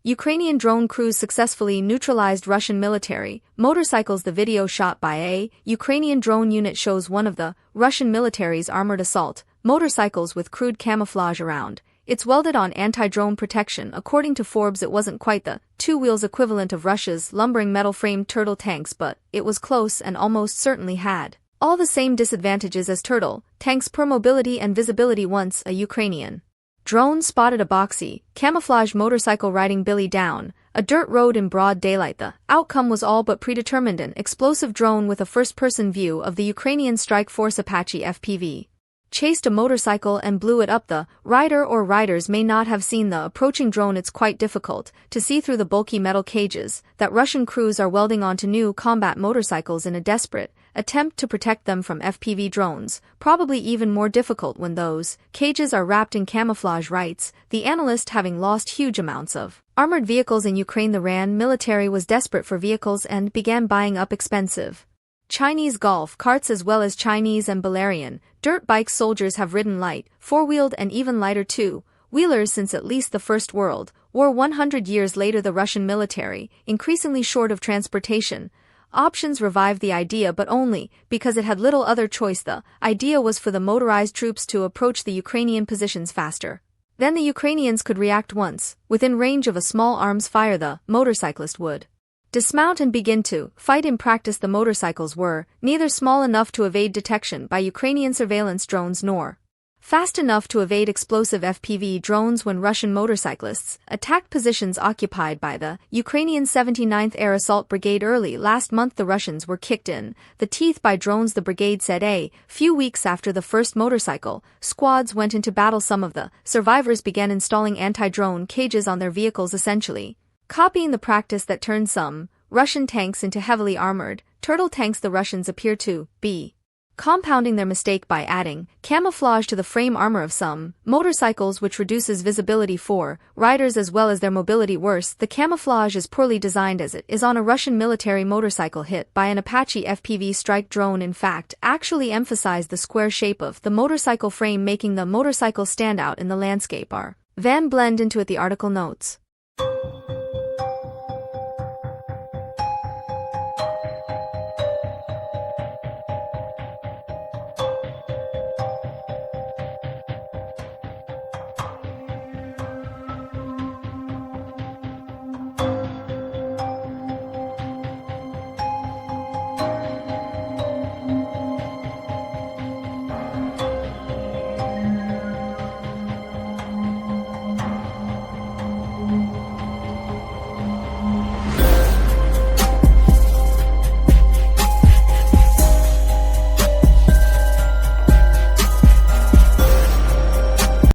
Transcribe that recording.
Ukrainian drone crews successfully neutralized Russian military motorcycles. The video shot by a Ukrainian drone unit shows one of the Russian military's armored assault motorcycles with crude camouflage around its welded-on anti-drone protection. According to Forbes, it wasn't quite the two wheels equivalent of Russia's lumbering metal-framed turtle tanks, but it was close and almost certainly had all the same disadvantages as turtle tanks: poor mobility and visibility. Once a Ukrainian drone spotted a boxy, camouflage motorcycle riding Billy down a dirt road in broad daylight. The outcome was all but predetermined: an explosive drone with a first-person view of the Ukrainian Strike Force Apache FPV chased a motorcycle and blew it up. The rider or riders may not have seen the approaching drone. It's quite difficult to see through the bulky metal cages that Russian crews are welding onto new combat motorcycles in a desperate attempt to protect them from FPV drones, probably even more difficult when those cages are wrapped in camouflage. Writes the analyst, having lost huge amounts of armored vehicles in Ukraine, the RAN military was desperate for vehicles and began buying up expensive Chinese golf carts as well as Chinese and Belarusian dirt bikes. Soldiers have ridden light, four-wheeled and even lighter two-wheelers since at least the First World War. 100 years later, the Russian military, increasingly short of transportation options, revived the idea, but only because it had little other choice. The idea was for the motorized troops to approach the Ukrainian positions faster than the Ukrainians could react. Once within range of a small arms fire, the motorcyclist would dismount and begin to fight. In practice, the motorcycles were neither small enough to evade detection by Ukrainian surveillance drones nor fast enough to evade explosive FPV drones. When Russian motorcyclists attacked positions occupied by the Ukrainian 79th Air Assault Brigade early last month, the Russians were kicked in the teeth by drones, the brigade said. A few weeks after the first motorcycle squads went into battle, some of the survivors began installing anti-drone cages on their vehicles, essentially copying the practice that turned some Russian tanks into heavily armored turtle tanks. The Russians appear to be compounding their mistake by adding camouflage to the frame armor of some motorcycles, which reduces visibility for riders as well as their mobility. Worse, the camouflage is poorly designed, as it is on a Russian military motorcycle hit by an Apache FPV strike drone. In fact, actually emphasized the square shape of the motorcycle frame, making the motorcycle stand out in the landscape. Van blend into it, the article notes.